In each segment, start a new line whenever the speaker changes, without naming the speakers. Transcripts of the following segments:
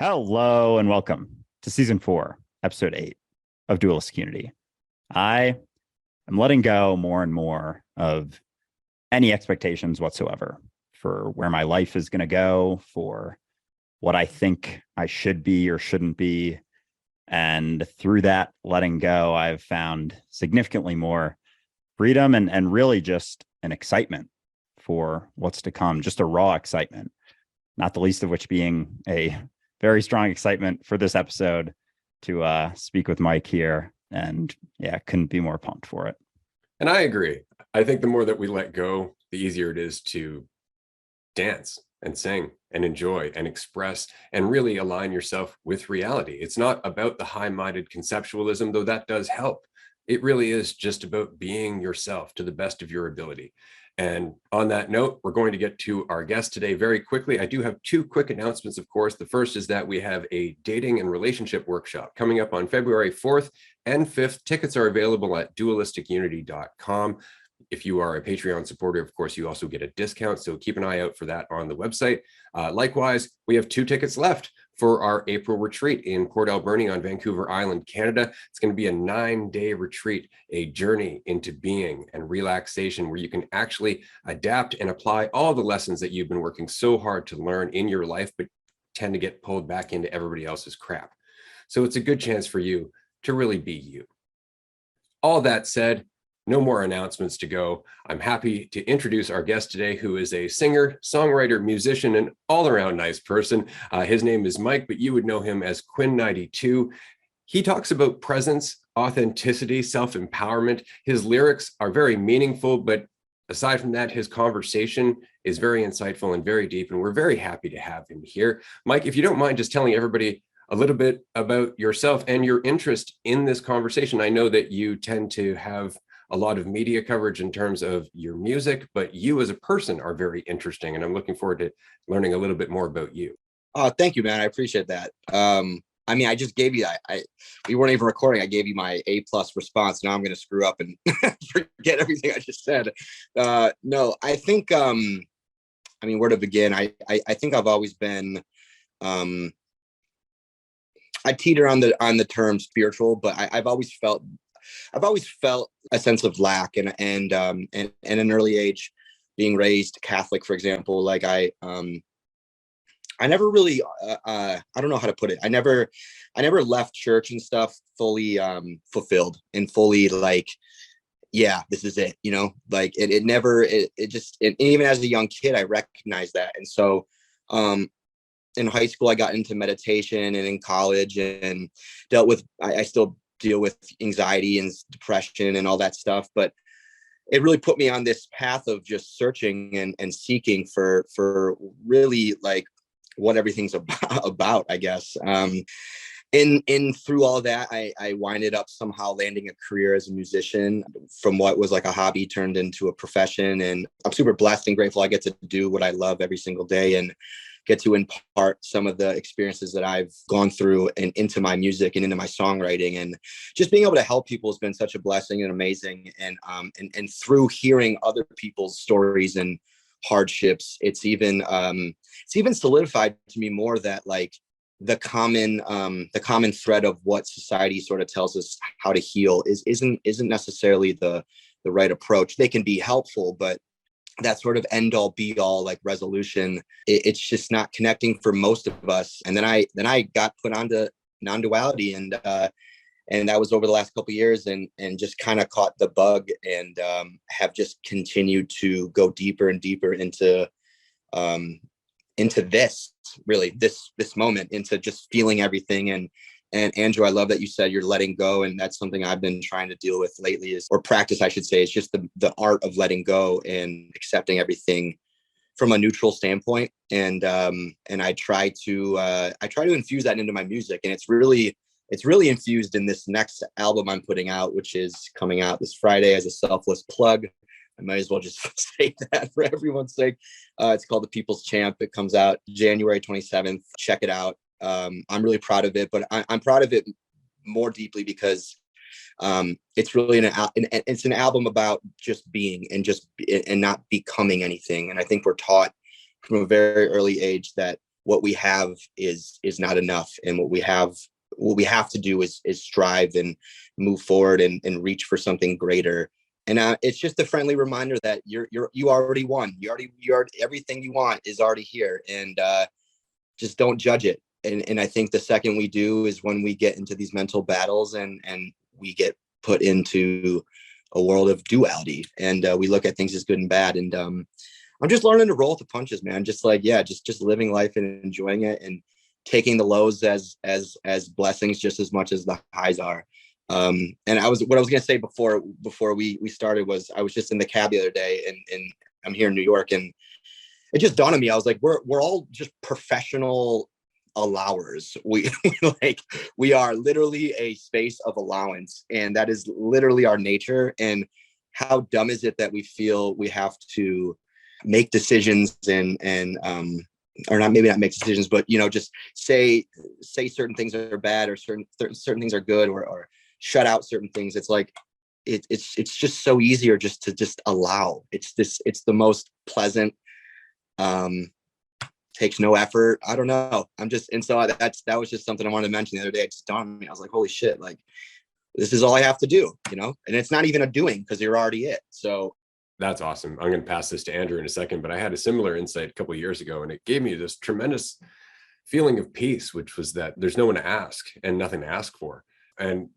Hello and welcome to season 4, episode 8 of Dualistic Unity. I am letting go more and more of any expectations whatsoever for where my life is going to go, for what I think I should be or shouldn't be. And through that letting go, I've found significantly more freedom and really just an excitement for what's to come, just a raw excitement, not the least of which being a very strong excitement for this episode to speak with Mike here. And yeah, couldn't be more pumped for it.
And I agree. I think the more that we let go, the easier it is to dance and sing and enjoy and express and really align yourself with reality. It's not about the high-minded conceptualism, though that does help. It really is just about being yourself to the best of your ability. And on that note, we're going to get to our guest today very quickly. I do have 2 quick announcements, of course. The first is that we have a dating and relationship workshop coming up on February 4th and 5th. Tickets are available at dualisticunity.com. If you are a Patreon supporter, of course, you also get a discount. So keep an eye out for that on the website. Likewise, we have 2 tickets left for our April retreat in Port Alberni on Vancouver Island, Canada. It's going to be a 9-day retreat, a journey into being and relaxation where you can actually adapt and apply all the lessons that you've been working so hard to learn in your life, but tend to get pulled back into everybody else's crap. So it's a good chance for you to really be you. All that said, no more announcements to go. I'm happy to introduce our guest today, who is a singer, songwriter, musician, and all-around nice person. His name is Mike, but you would know him as Quinn XCII. He talks about presence, authenticity, self-empowerment. His lyrics are very meaningful, but aside from that, his conversation is very insightful and very deep, and we're very happy to have him here. Mike, if you don't mind just telling everybody a little bit about yourself and your interest in this conversation. I know that you tend to have a lot of media coverage in terms of your music, but you as a person are very interesting, and I'm looking forward to learning a little bit more about you.
Oh, thank you, man. I appreciate that. I mean, I just gave you, we weren't even recording. I gave you my A+ response. Now I'm going to screw up and forget everything I just said. No, I think, I mean, where to begin? I think I've always been, I teeter on the term spiritual, but I've always felt a sense of lack, and at an early age, being raised Catholic, for example, like I never really, I don't know how to put it. I never left church and stuff fully fulfilled and fully like, yeah, this is it, you know, like it just, and even as a young kid, I recognized that. And so, in high school, I got into meditation, and in college and dealt with, I still deal with anxiety and depression and all that stuff, but it really put me on this path of just searching and seeking for really like what everything's about, I guess. In through all that, I winded up somehow landing a career as a musician from what was like a hobby turned into a profession. And I'm super blessed and grateful I get to do what I love every single day and get to impart some of the experiences that I've gone through and into my music and into my songwriting. And just being able to help people has been such a blessing and amazing. And through hearing other people's stories and hardships, it's even solidified to me more that like the common thread of what society sort of tells us how to heal isn't necessarily the right approach. They can be helpful, but that sort of end all be all like resolution, it's just not connecting for most of us. And then I got put onto non-duality, and that was over the last couple of years, and just kind of caught the bug, and have just continued to go deeper and deeper into this moment, into just feeling everything. And Andrew, I love that you said you're letting go. And that's something I've been trying to deal with lately, or practice, I should say. It's just the art of letting go and accepting everything from a neutral standpoint. And I try to infuse that into my music. And it's really infused in this next album I'm putting out, which is coming out this Friday as a selfless plug. I might as well just say that for everyone's sake. It's called The People's Champ. It comes out January 27th. Check it out. I'm really proud of it, but I'm proud of it more deeply because it's really it's an album about just being and not becoming anything. And I think we're taught from a very early age that what we have is not enough, and what we have to do is strive and move forward and reach for something greater. And it's just a friendly reminder that you already won. You already everything you want is already here, and just don't judge it. And I think the second we do is when we get into these mental battles and we get put into a world of duality, and we look at things as good and bad. And I'm just learning to roll with the punches, man. Just like, yeah, just living life and enjoying it, and taking the lows as blessings just as much as the highs are. And what I was going to say before we started was, I was just in the cab the other day, and I'm here in New York, and it just dawned on me. I was like, we're all just professional allowers. We are literally a space of allowance, and that is literally our nature. And how dumb is it that we feel we have to make decisions and or not, maybe not make decisions, but just say certain things are bad, or certain things are good, or shut out certain things. It's like it's just so easier just to allow. It's the most pleasant, takes no effort. I don't know. So that was just something I wanted to mention the other day. It just dawned on me. I was like, holy shit, like this is all I have to do, and it's not even a doing, because you're already it. So
that's awesome. I'm going to pass this to Andrew in a second, but I had a similar insight a couple of years ago, and it gave me this tremendous feeling of peace, which was that there's no one to ask and nothing to ask for. And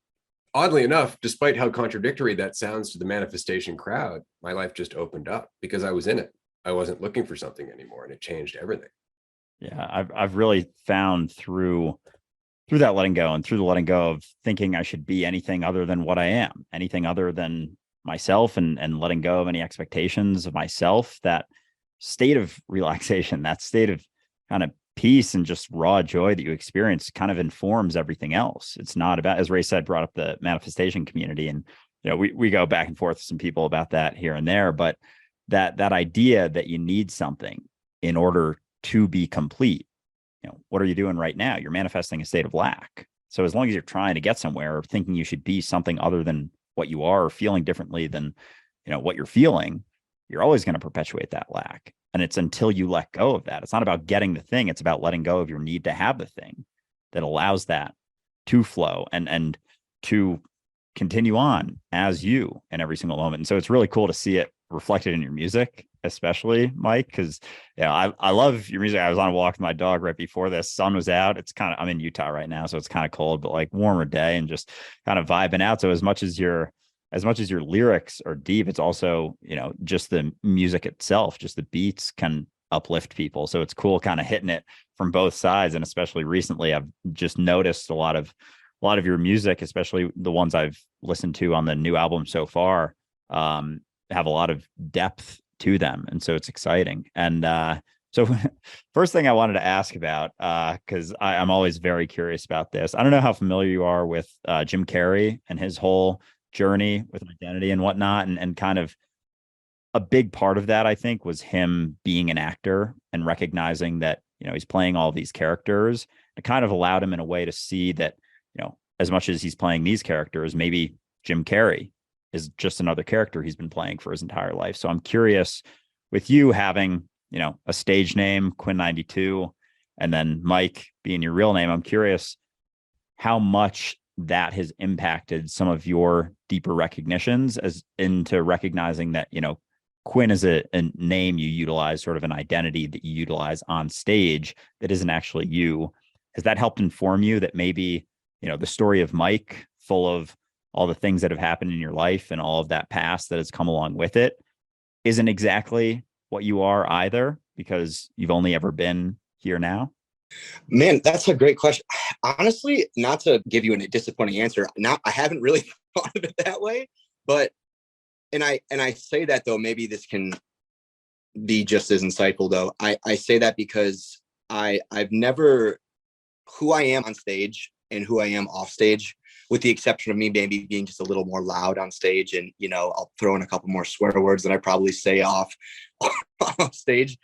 oddly enough, despite how contradictory that sounds to the manifestation crowd, my life just opened up because I was in it. I wasn't looking for something anymore, and it changed everything.
Yeah, I've really found through that letting go, and through the letting go of thinking I should be anything other than what I am, anything other than myself, and letting go of any expectations of myself, that state of relaxation, that state of kind of peace and just raw joy that you experience kind of informs everything else. It's not about, as Ray said, brought up the manifestation community, and we go back and forth with some people about that here and there, but that idea that you need something in order to be complete. What are you doing right now? You're manifesting a state of lack. So as long as you're trying to get somewhere, or thinking you should be something other than what you are, or feeling differently than what you're feeling, you're always going to perpetuate that lack. And it's until you let go of that. It's not about getting the thing. It's about letting go of your need to have the thing that allows that to flow and to continue on as you in every single moment. And so it's really cool to see it reflected in your music, especially Mike, because I love your music. I was on a walk with my dog right before this. Sun was out. I'm in Utah right now, so it's kind of cold, but like warmer day, and just kind of vibing out. So as much as your lyrics are deep, it's also just the music itself, just the beats can uplift people. So it's cool kind of hitting it from both sides. And especially recently, I've just noticed a lot of your music, especially the ones I've listened to on the new album so far, have a lot of depth to them. And so it's exciting. And so first thing I wanted to ask about, because I'm always very curious about this. I don't know how familiar you are with Jim Carrey and his whole journey with identity and whatnot. And kind of a big part of that, I think, was him being an actor and recognizing that, he's playing all these characters. It kind of allowed him in a way to see that, as much as he's playing these characters, maybe Jim Carrey is just another character he's been playing for his entire life. So I'm curious, with you having, a stage name, Quinn XCII, and then Mike being your real name, I'm curious how much that has impacted some of your deeper recognitions as into recognizing that, Quinn is a name you utilize, sort of an identity that you utilize on stage that isn't actually you. Has that helped inform you that maybe, the story of Mike, full of all the things that have happened in your life and all of that past that has come along with it, isn't exactly what you are either, because you've only ever been here now?
Man, that's a great question. Honestly, not to give you a disappointing answer, I haven't really thought of it that way, but and I say that, though, maybe this can be just as insightful, though. I say that because I've never, who I am on stage and who I am off stage, with the exception of me maybe being just a little more loud on stage, and I'll throw in a couple more swear words than I probably say off stage.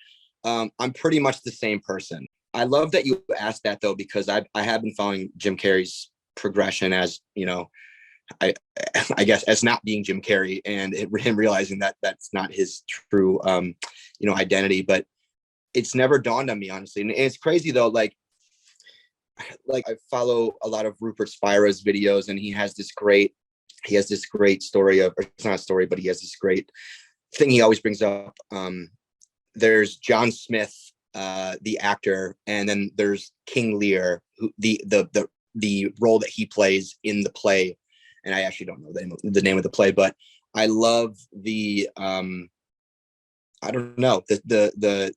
I'm pretty much the same person. I love that you asked that, though, because I have been following Jim Carrey's progression as I guess as not being Jim Carrey, and him realizing that that's not his true identity. But it's never dawned on me, honestly. And it's crazy though, like I follow a lot of Rupert Spira's videos, and he has this great story of, or it's not a story, but he has this great thing he always brings up. There's John Smith, the actor, and then there's King Lear, who the role that he plays in the play. And I actually don't know the name of the play, but I love the I don't know, the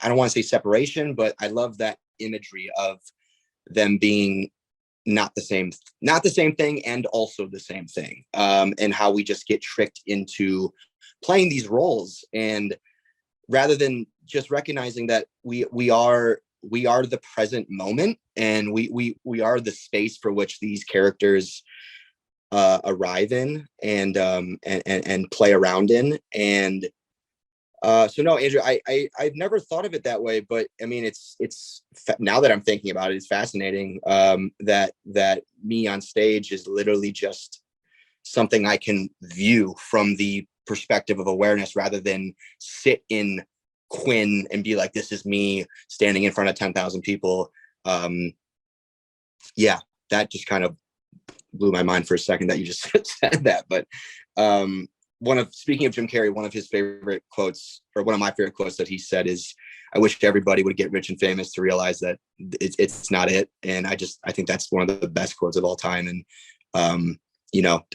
I don't want to say separation, but I love that imagery of them being not the same thing and also the same thing, and how we just get tricked into playing these roles, and rather than just recognizing that we are the present moment, and we are the space for which these characters arrive in and play around in. And so no, Andrew, I've never thought of it that way, but I mean, it's now that I'm thinking about it, it's fascinating, that me on stage is literally just something I can view from the perspective of awareness, rather than sit in Quinn and be like, this is me standing in front of 10,000 people. Yeah, that just kind of blew my mind for a second that you just said that. But speaking of Jim Carrey, one of his favorite quotes, or one of my favorite quotes that he said is, I wish everybody would get rich and famous to realize that it's not it. And I think that's one of the best quotes of all time. And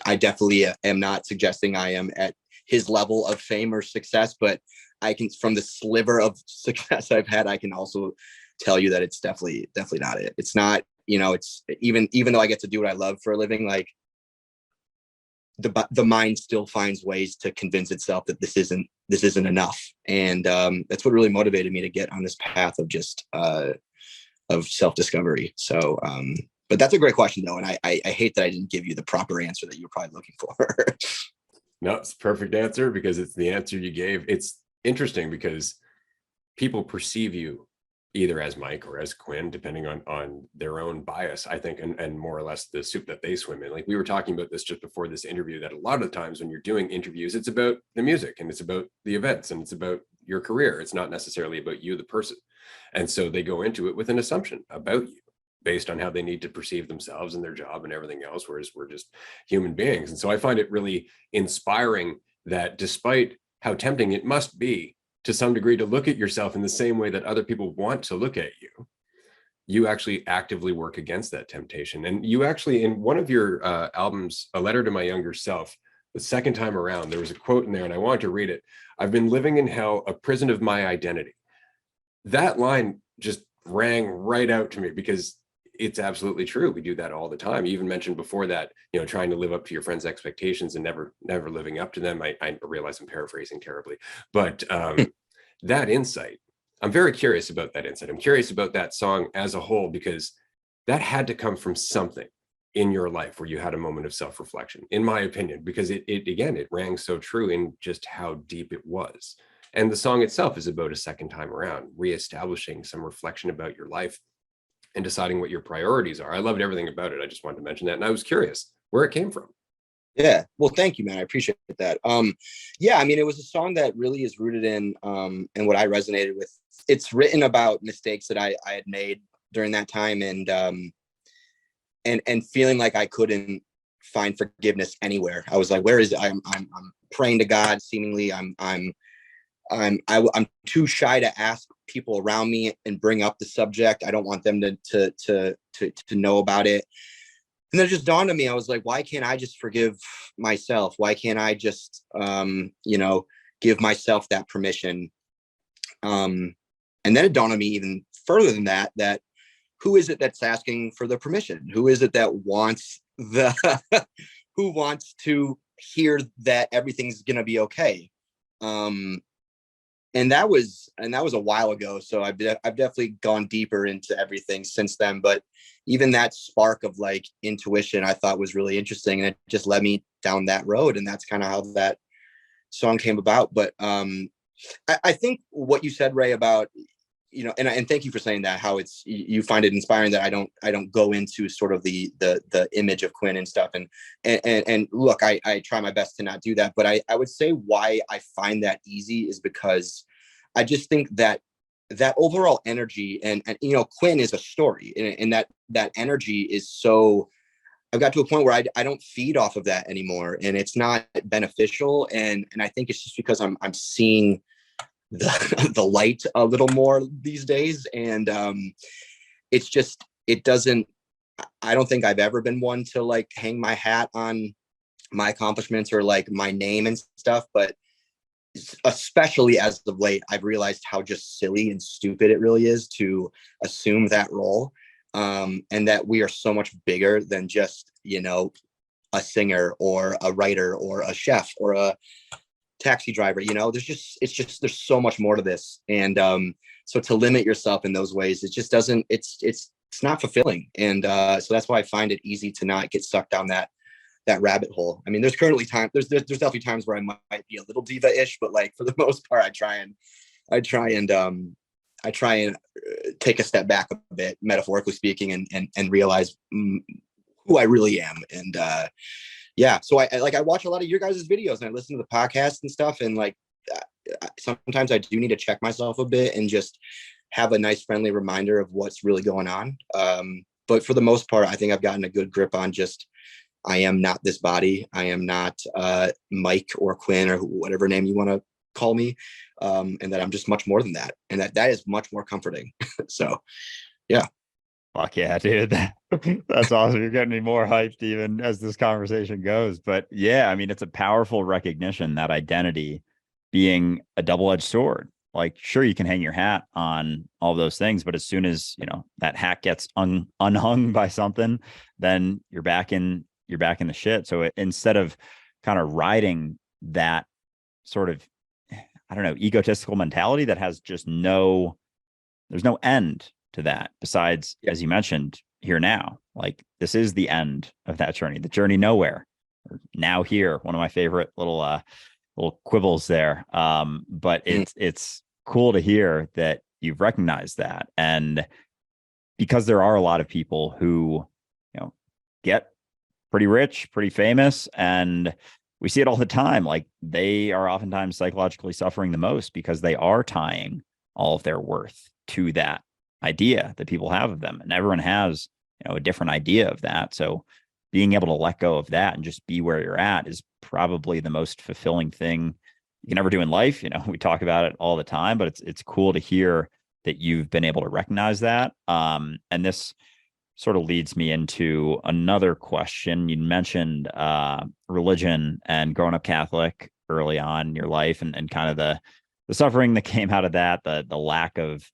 I definitely am not suggesting I am at his level of fame or success, but I can, from the sliver of success I've had, I can also tell you that it's definitely not it. It's not, it's even though I get to do what I love for a living, like the mind still finds ways to convince itself that this isn't enough. And that's what really motivated me to get on this path of just of self-discovery. So but that's a great question though, and I hate that I didn't give you the proper answer that you were probably looking for.
No, it's a perfect answer, because it's the answer you gave. It's interesting because people perceive you either as Mike or as Quinn, depending on their own bias, I think, and more or less the soup that they swim in. Like we were talking about this just before this interview, that a lot of the times when you're doing interviews, it's about the music and it's about the events and it's about your career. It's not necessarily about you, the person. And so they go into it with an assumption about you based on how they need to perceive themselves and their job and everything else, whereas we're just human beings. And so I find it really inspiring that despite how tempting it must be to some degree to look at yourself in the same way that other people want to look at you, you actually actively work against that temptation. And you actually, in one of your albums, A Letter to My Younger Self, the second time around, there was a quote in there, and I wanted to read it. I've been living in hell, a prison of my identity. That line just rang right out to me, because it's absolutely true. We do that all the time. You even mentioned before that, trying to live up to your friends' expectations and never living up to them. I realize I'm paraphrasing terribly, but that insight, I'm very curious about that insight. I'm curious about that song as a whole, because that had to come from something in your life where you had a moment of self-reflection, in my opinion, because it rang so true in just how deep it was. And the song itself is about a second time around, reestablishing some reflection about your life and deciding what your priorities are. I loved everything about it. I just wanted to mention that. And I was curious where it came from.
Yeah. Well, thank you, man. I appreciate that. Yeah, I mean, it was a song that really is rooted in what I resonated with. It's written about mistakes that I had made during that time, and feeling like I couldn't find forgiveness anywhere. I was like, where is it? I'm praying to God. Seemingly I'm too shy to ask people around me and bring up the subject. I don't want them to know about it. And then it just dawned on me. I was like, why can't I just forgive myself? Why can't I just, give myself that permission? And then it dawned on me even further than that who is it that's asking for the permission? Who is it that wants who wants to hear that everything's going to be okay? And that was a while ago. So I've definitely gone deeper into everything since then. But even that spark of like intuition, I thought was really interesting, and it just led me down that road. And that's kind of how that song came about. But I think what you said, Ray, about, and thank you for saying that, how it's, you find it inspiring that I don't go into sort of the image of Quinn and stuff. And look, I try my best to not do that, but I would say why I find that easy is because I just think that that overall energy, and you know, Quinn is a story, and that energy is so, I've got to a point where I don't feed off of that anymore, and it's not beneficial. And I think it's just because I'm seeing the light a little more these days. And it's just, it doesn't, I don't think I've ever been one to like hang my hat on my accomplishments or like my name and stuff, but especially as of late, I've realized how just silly and stupid it really is to assume that role. And that we are so much bigger than just, you know, a singer or a writer or a chef or a taxi driver. You know, there's so much more to this. And so to limit yourself in those ways, it just doesn't, it's not fulfilling. And so that's why I find it easy to not get sucked down that rabbit hole. I mean, there's definitely times where I might be a little diva-ish, but like for the most part, I try and take a step back a bit, metaphorically speaking, and realize who I really am. And yeah, so I watch a lot of your guys' videos and I listen to the podcast and stuff. And like sometimes I do need to check myself a bit and just have a nice friendly reminder of what's really going on. But for the most part, I think I've gotten a good grip on just, I am not this body. I am not Mike or Quinn or whatever name you want to call me. And that I'm just much more than that. And that is much more comforting. So, yeah.
Fuck yeah, dude. That's awesome. You're getting me more hyped even as this conversation goes. But yeah, I mean, it's a powerful recognition, that identity being a double-edged sword. Like, sure, you can hang your hat on all those things, but as soon as, you know, that hat gets unhung by something, then you're back in the shit. So instead of kind of riding that sort of, I don't know, egotistical mentality that has just there's no end to that besides, as you mentioned, here now. Like, this is the end of that journey, the journey nowhere, or now here. One of my favorite little quibbles there. But it's cool to hear that you've recognized that. And because there are a lot of people who, you know, get pretty rich, pretty famous, and we see it all the time. Like, they are oftentimes psychologically suffering the most because they are tying all of their worth to that idea that people have of them. And everyone has, you know, a different idea of that. So being able to let go of that and just be where you're at is probably the most fulfilling thing you can ever do in life. You know, we talk about it all the time, but it's cool to hear that you've been able to recognize that. And this sort of leads me into another question. You mentioned religion and growing up Catholic early on in your life, and kind of the suffering that came out of that, the lack of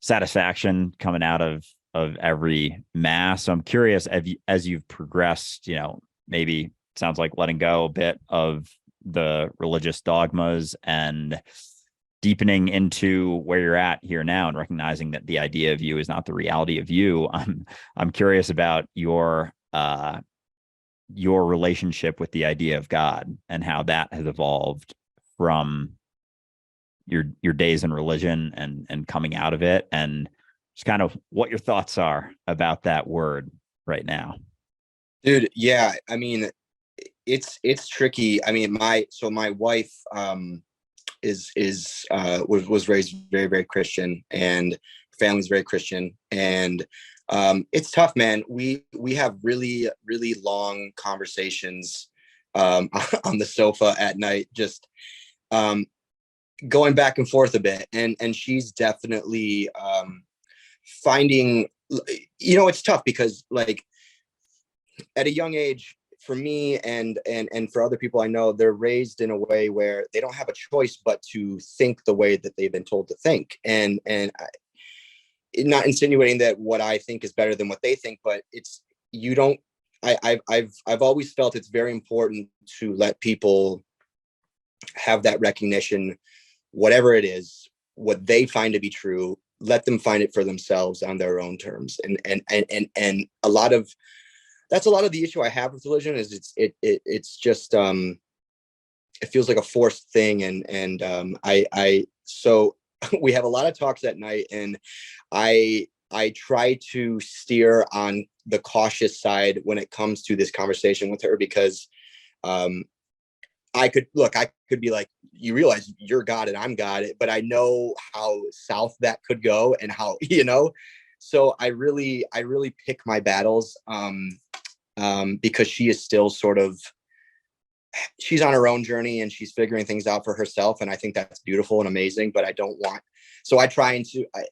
satisfaction coming out of every mass. So I'm curious, as you've progressed, you know, maybe it sounds like letting go a bit of the religious dogmas and deepening into where you're at here now and recognizing that the idea of you is not the reality of you. I'm curious about your relationship with the idea of God and how that has evolved from your days in religion and coming out of it, and just kind of what your thoughts are about that word right now.
Dude, yeah, I mean, it's tricky. I mean, my wife was raised very, very Christian, and family's very Christian, and it's tough, man. We have really, really long conversations on the sofa at night, just going back and forth a bit, and she's definitely finding, you know, it's tough because like at a young age, for me and for other people I know, they're raised in a way where they don't have a choice but to think the way that they've been told to think. And not insinuating that what I think is better than what they think, but it's, you don't, I've always felt it's very important to let people have that recognition, whatever it is, what they find to be true, let them find it for themselves on their own terms. And a lot of the issue I have with religion is it's just it feels like a forced thing. And so we have a lot of talks at night, and I try to steer on the cautious side when it comes to this conversation with her, because I I could be like, you realize you're God and I'm God, but I know how south that could go and how, so I really pick my battles, because she is still she's on her own journey and she's figuring things out for herself. And I think that's beautiful and amazing, but I don't want, so I try and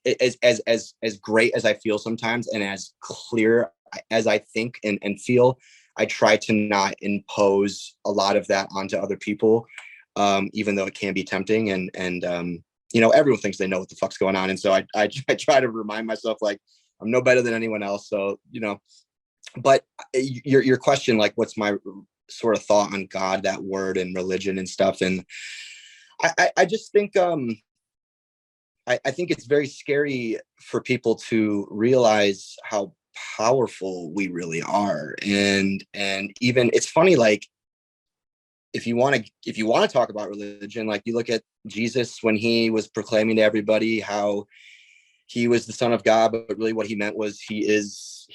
as great as I feel sometimes and as clear as I think and feel, I try to not impose a lot of that onto other people, even though it can be tempting. And everyone thinks they know what the fuck's going on. And so I try to remind myself, like, I'm no better than anyone else. So, but your question, like, what's my sort of thought on God, that word, and religion and stuff. And I just think, I think it's very scary for people to realize how powerful we really are. And even it's funny, like, if you want to talk about religion, like, you look at Jesus when he was proclaiming to everybody how he was the Son of God, but really what he meant was he is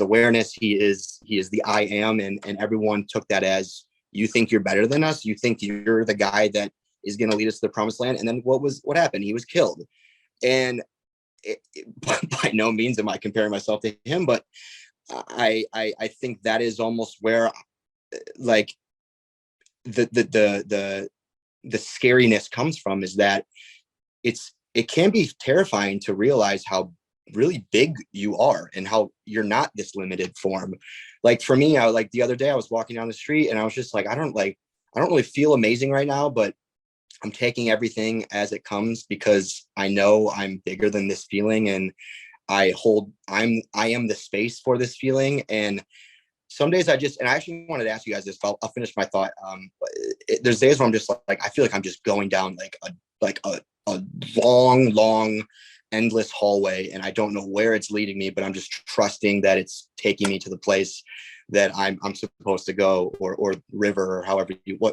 awareness. He is the I am. And everyone took that as, you think you're better than us. You think you're the guy that is going to lead us to the promised land. And then what happened? He was killed. And by no means am I comparing myself to him, but I think that is almost where, like, the scariness comes from, is that it can be terrifying to realize how really big you are and how you're not this limited form. Like, for me, the other day I was walking down the street and I was just like, I don't really feel amazing right now, but I'm taking everything as it comes because I know I'm bigger than this feeling, and I am the space for this feeling. And some days I actually wanted to ask you guys this. I'll finish my thought. There's days where I'm just like, I feel like I'm just going down like a long, endless hallway, and I don't know where it's leading me, but I'm just trusting that it's taking me to the place that I'm supposed to go, or river, or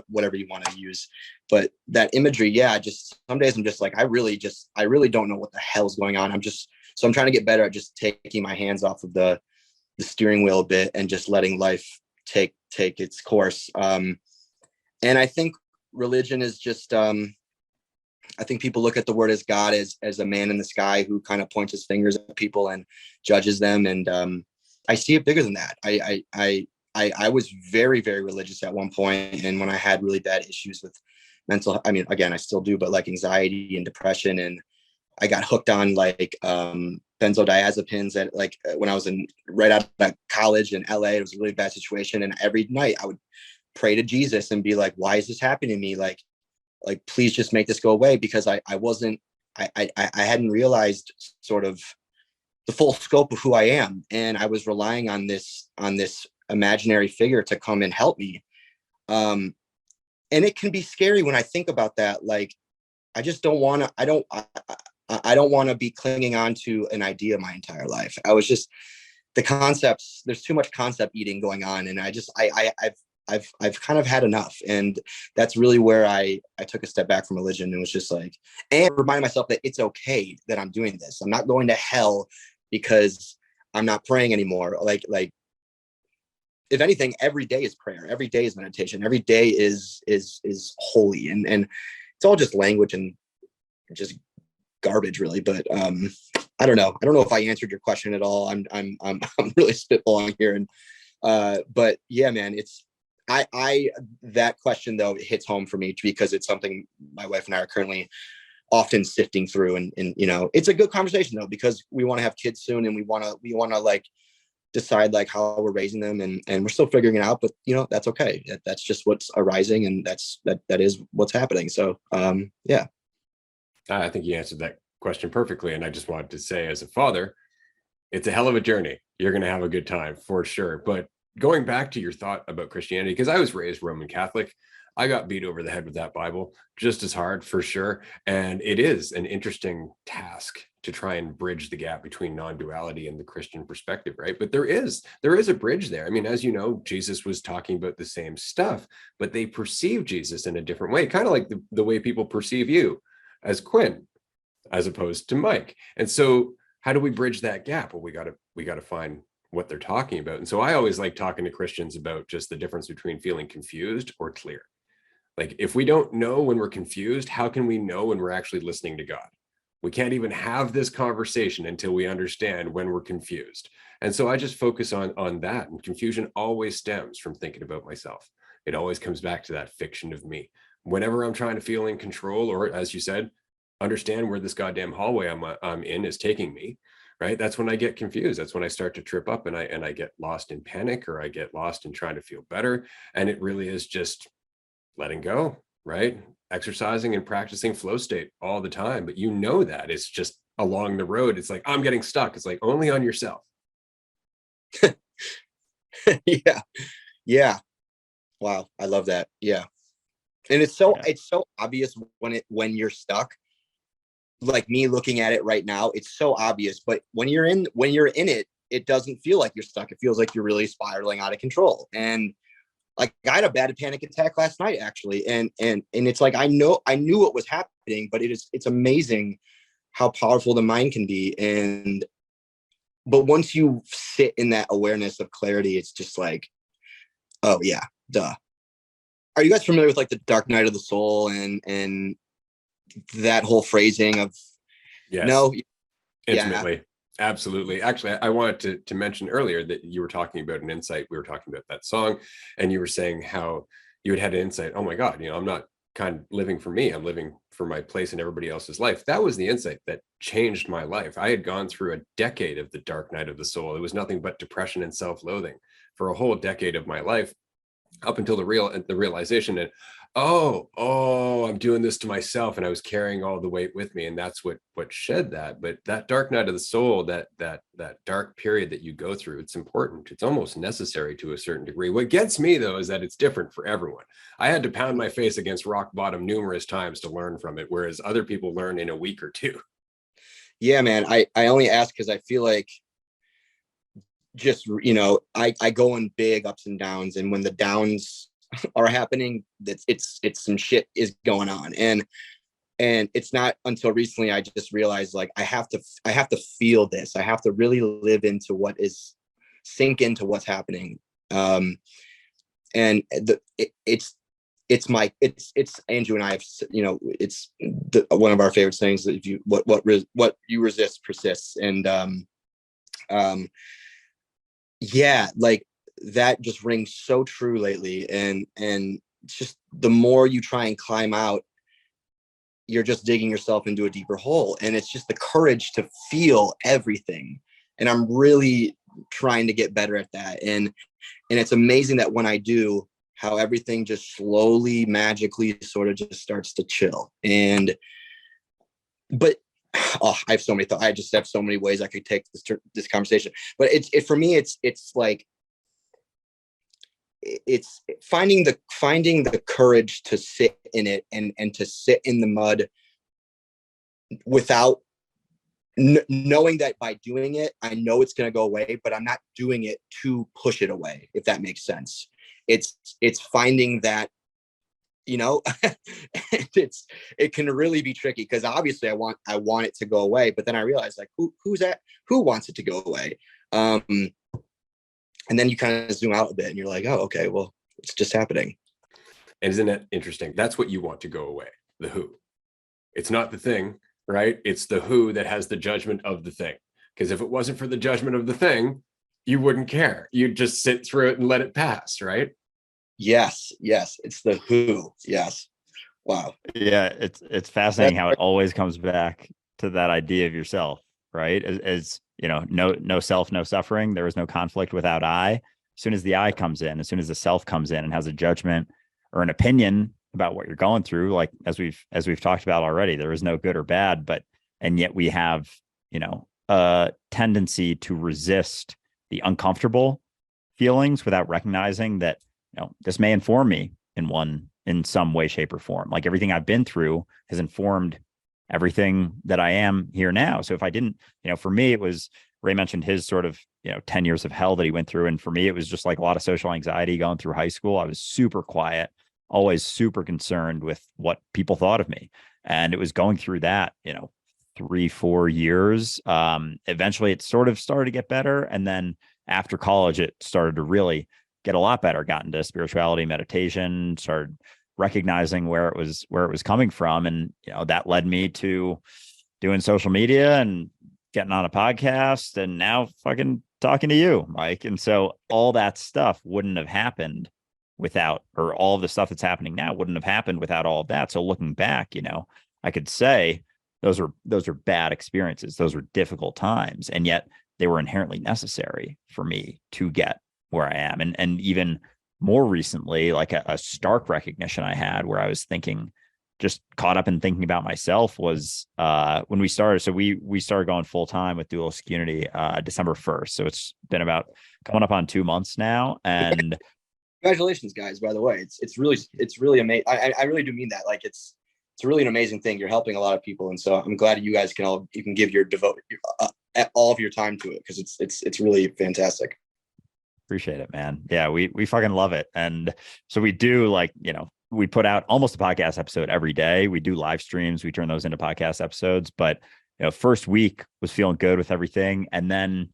whatever you want to use. But that imagery, yeah, some days I'm just like, I really don't know what the hell's going on. So I'm trying to get better at just taking my hands off of the steering wheel a bit and just letting life take its course. And I think religion is just, I think people look at the word as God as a man in the sky who kind of points his fingers at people and judges them. And I see it bigger than that. I was very, very religious at one point, and when I had really bad issues with again, I still do, but like anxiety and depression, and I got hooked on like benzodiazepines when I was right out of college in LA. It was a really bad situation, and every night I would pray to Jesus and be like, why is this happening to me? Like please just make this go away, because I hadn't realized sort of the full scope of who I am, and I was relying on this imaginary figure to come and help me. And it can be scary when I think about that. Like, I just don't want to. I don't want to be clinging on to an idea my entire life. I was just the concepts. There's too much concept eating going on, and I've kind of had enough. And that's really where I took a step back from religion and was just like, and remind myself that it's okay that I'm doing this. I'm not going to hell because I'm not praying anymore. Like if anything, every day is prayer. Every day is meditation. Every day is holy. And it's all just language and just garbage, really. But I don't know. I don't know if I answered your question at all. I'm really spitballing here. And but yeah, man, that question though, it hits home for me because it's something my wife and I are currently often sifting through. And it's a good conversation though, because we want to have kids soon, and we want to like decide like how we're raising them, and we're still figuring it out, but that's okay. That's just what's arising, and that is what's happening. So yeah.
I think you answered that question perfectly. And I just wanted to say, as a father, it's a hell of a journey. You're going to have a good time for sure. But going back to your thought about Christianity, because I was raised Roman Catholic, I got beat over the head with that Bible just as hard for sure. And it is an interesting task to try and bridge the gap between non-duality and the Christian perspective, right? But there is a bridge there. I mean, as you know, Jesus was talking about the same stuff, but they perceive Jesus in a different way, kind of like the way people perceive you as Quinn, as opposed to Mike. And so how do we bridge that gap? Well, we got to find what they're talking about. And so I always like talking to Christians about just the difference between feeling confused or clear. Like, if we don't know when we're confused, how can we know when we're actually listening to God? We can't even have this conversation until we understand when we're confused. And so I just focus on that. And confusion always stems from thinking about myself. It always comes back to that fiction of me. Whenever I'm trying to feel in control, or as you said, understand where this goddamn hallway I'm in is taking me, right? That's when I get confused. That's when I start to trip up, and I get lost in panic, or I get lost in trying to feel better. And it really is just letting go, right? Exercising and practicing flow state all the time. But you know that it's just along the road. It's like, I'm getting stuck. It's like, only on yourself.
Yeah. Yeah. Wow. I love that. Yeah. And it's so obvious when you're stuck. Like me looking at it right now, it's so obvious. But when you're in it, it doesn't feel like you're stuck. It feels like you're really spiraling out of control. And like, I had a bad panic attack last night, actually. And it's like, I knew what was happening, but it's amazing how powerful the mind can be. But once you sit in that awareness of clarity, it's just like, oh yeah, duh. Are you guys familiar with like the dark night of the soul and that whole phrasing of,
yes,
no?
intimately?
Yeah.
Absolutely. Actually, I wanted to mention earlier that you were talking about an insight. We were talking about that song, and you were saying how you had an insight. Oh my God, I'm not kind of living for me. I'm living for my place in everybody else's life. That was the insight that changed my life. I had gone through a decade of the dark night of the soul. It was nothing but depression and self-loathing for a whole decade of my life, up until the realization that, I'm doing this to myself, and I was carrying all the weight with me. And that's what shed that. But that dark night of the soul, that dark period that you go through, it's important. It's almost necessary to a certain degree. What gets me, though, is that it's different for everyone. I had to pound my face against rock bottom numerous times to learn from it, whereas other people learn in a week or two.
Yeah, man. I only ask because I feel like, just, I go in big ups and downs, and when the downs are happening, it's some shit is going on. And it's not until recently I just realized, like, I have to feel this. I have to really live into sink into what's happening. And it's Andrew and I have, it's one of our favorite sayings that if what you resist persists. And yeah, like, that just rings so true lately. And just the more you try and climb out, you're just digging yourself into a deeper hole. And it's just the courage to feel everything. And I'm really trying to get better at that. And it's amazing that when I do, how everything just slowly, magically sort of just starts to chill. But I have so many thoughts. I just have so many ways I could take this conversation. But for me, it's like, it's finding the courage to sit in it and to sit in the mud without knowing that by doing it, I know it's going to go away, but I'm not doing it to push it away, if that makes sense. It's finding that, it can really be tricky, because obviously I want it to go away, but then I realize, like, who wants it to go away? And then you kind of zoom out a bit and you're like, oh, okay, well, it's just happening.
And isn't that interesting? That's what you want to go away, the who. It's not the thing, right? It's the who that has the judgment of the thing. Because if it wasn't for the judgment of the thing, you wouldn't care. You'd just sit through it and let it pass, right?
Yes. It's the who. Yes. Wow.
Yeah, it's fascinating how it always comes back to that idea of yourself, right? As no self, no suffering. There is no conflict without I. As soon as the I comes in, as soon as the self comes in and has a judgment or an opinion about what you're going through, like as we've talked about already, there is no good or bad, and yet we have, a tendency to resist the uncomfortable feelings without recognizing that, this may inform me in some way, shape, or form. Like, everything I've been through has informed everything that I am here now. So if I didn't, for me, it was, Ray mentioned his sort of, 10 years of hell that he went through. And for me, it was just like a lot of social anxiety going through high school. I was super quiet, always super concerned with what people thought of me. And it was going through that, 3-4 years. Eventually it sort of started to get better. And then after college, it started to really get a lot better, got into spirituality, meditation, started recognizing where it was coming from. And, that led me to doing social media and getting on a podcast and now fucking talking to you, Mike. And so all that stuff wouldn't have happened without, or all the stuff that's happening now wouldn't have happened without all of that. So looking back, I could say those are bad experiences. Those were difficult times. And yet they were inherently necessary for me to get where I am. And even more recently, like a stark recognition I had where I was thinking, just caught up in thinking about myself was when we started. So we started going full time with Dualistic Unity December 1st. So it's been about coming up on 2 months now. And
congratulations, guys, by the way. It's really amazing. I really do mean that. Like it's really an amazing thing. You're helping a lot of people. And so I'm glad you guys can give your all of your time to it, because it's really fantastic.
Appreciate it, man. Yeah, we fucking love it. And so we do, like, we put out almost a podcast episode every day. We do live streams. We turn those into podcast episodes. But, first week was feeling good with everything. And then,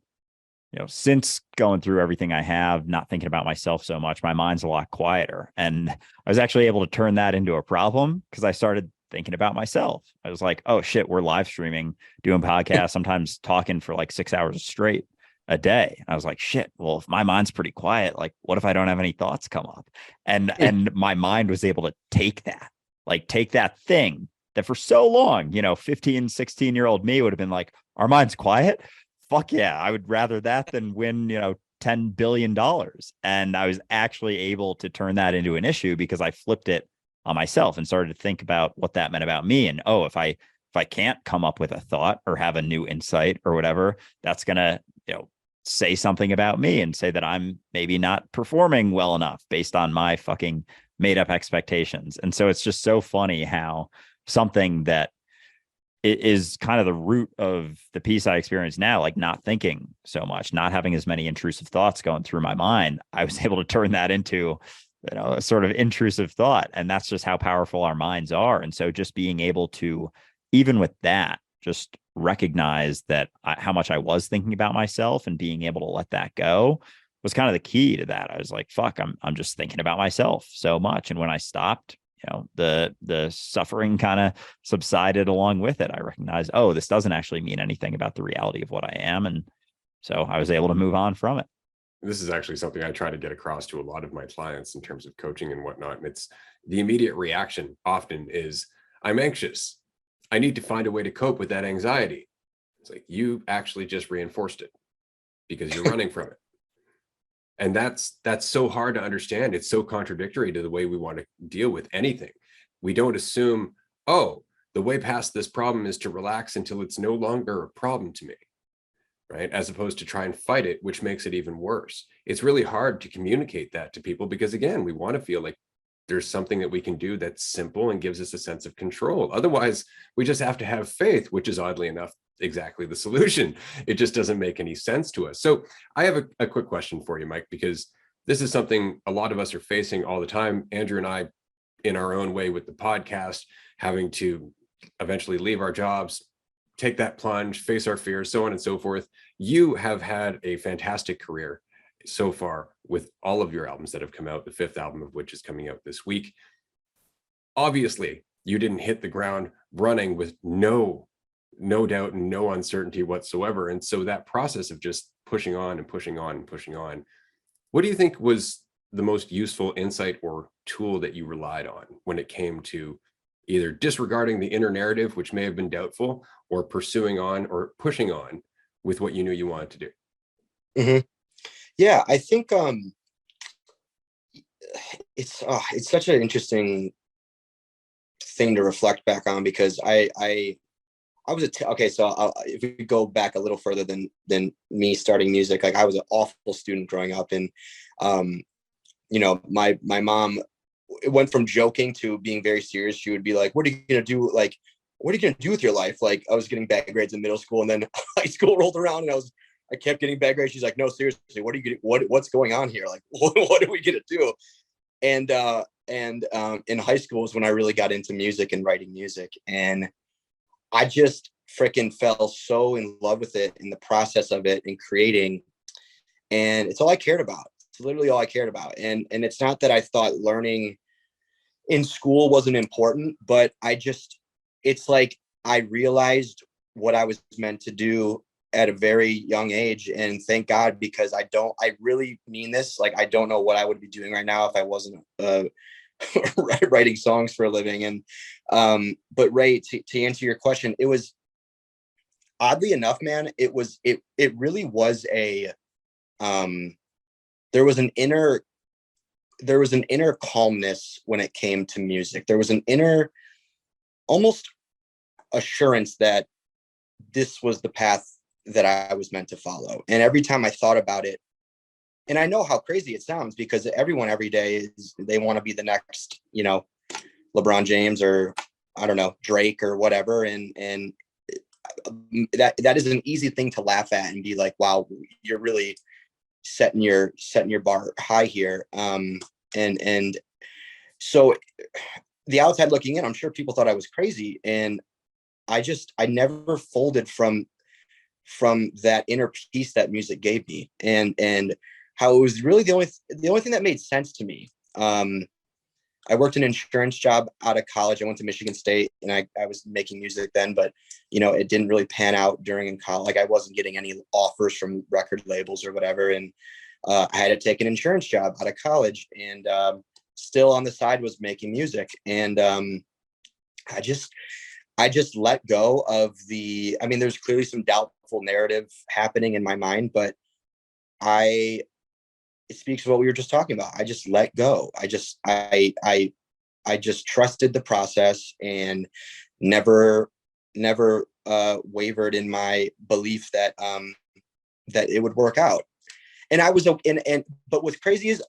since going through everything I have, not thinking about myself so much, my mind's a lot quieter. And I was actually able to turn that into a problem because I started thinking about myself. I was like, oh shit, we're live streaming, doing podcasts, sometimes talking for like 6 hours straight a day. And I was like, shit, well, if my mind's pretty quiet, like what if I don't have any thoughts come up? And my mind was able to take that thing that for so long, 15, 16-year-old me would have been like, our mind's quiet. Fuck yeah. I would rather that than win, $10 billion. And I was actually able to turn that into an issue because I flipped it on myself and started to think about what that meant about me. And, if I can't come up with a thought or have a new insight or whatever, that's going to, say something about me and say that I'm maybe not performing well enough based on my fucking made up expectations. And so it's just so funny how something that is kind of the root of the peace I experience now, like not thinking so much, not having as many intrusive thoughts going through my mind, I was able to turn that into, a sort of intrusive thought. And that's just how powerful our minds are. And so just being able to, even with that, just recognize that how much I was thinking about myself and being able to let that go was kind of the key to that. I was like, fuck, I'm just thinking about myself so much. And when I stopped, the suffering kind of subsided along with it. I recognized, oh, this doesn't actually mean anything about the reality of what I am. And so I was able to move on from it.
This is actually something I try to get across to a lot of my clients in terms of coaching and whatnot. And it's the immediate reaction often is, I'm anxious. I need to find a way to cope with that anxiety. It's like, you actually just reinforced it because you're running from it. And that's so hard to understand. It's so contradictory to the way we want to deal with anything. We don't assume, oh, the way past this problem is to relax until it's no longer a problem to me, right? As opposed to try and fight it, which makes it even worse. It's really hard to communicate that to people because, again, we want to feel like there's something that we can do that's simple and gives us a sense of control. Otherwise, we just have to have faith, which is oddly enough exactly the solution. It just doesn't make any sense to us. So I have a quick question for you, Mike, because this is something a lot of us are facing all the time. Andrew and I, in our own way with the podcast, having to eventually leave our jobs, take that plunge, face our fears, so on and so forth. You have had a fantastic career so far with all of your albums that have come out, the 5th album of which is coming out this week. Obviously, you didn't hit the ground running with no doubt and no uncertainty whatsoever. And so that process of just pushing on and pushing on and pushing on, what do you think was the most useful insight or tool that you relied on when it came to either disregarding the inner narrative, which may have been doubtful, or pursuing on or pushing on with what you knew you wanted to do?
Mm-hmm. Yeah, I think it's such an interesting thing to reflect back on, because I was if we go back a little further than me starting music, like I was an awful student growing up, and my mom, it went from joking to being very serious. She would be like, what are you gonna do? Like, what are you gonna do with your life? Like, I was getting bad grades in middle school, and then high school rolled around, and I kept getting bad grades. She's like, no, seriously, what are you getting? What's going on here? Like, what are we gonna do? And in high school was when I really got into music and writing music, and I just freaking fell so in love with it, in the process of it and creating, and it's all I cared about. It's literally all I cared about. And it's not that I thought learning in school wasn't important, but it's like I realized what I was meant to do at a very young age. And thank God, because I really mean this. Like, I don't know what I would be doing right now if I wasn't writing songs for a living. And but Ray, to answer your question, it was, oddly enough, man, it really was there was an inner calmness when it came to music. There was an inner almost assurance that this was the path that I was meant to follow. And every time I thought about it, and I know how crazy it sounds, because everyone every day they want to be the next, LeBron James, or I don't know, Drake or whatever. And that is an easy thing to laugh at and be like, wow, you're really setting your bar high here. And so the outside looking in, I'm sure people thought I was crazy. And I never folded from that inner peace that music gave me, and how it was really the only thing that made sense to me. I worked an insurance job out of college. I went to Michigan State, and I was making music then, but it didn't really pan out during college. Like, I wasn't getting any offers from record labels or whatever. And I had to take an insurance job out of college, and still on the side was making music. And I just let go of there's clearly some doubtful narrative happening in my mind, but it speaks to what we were just talking about. I just let go. I just trusted the process and never wavered in my belief that it would work out. And I was, but what's crazy is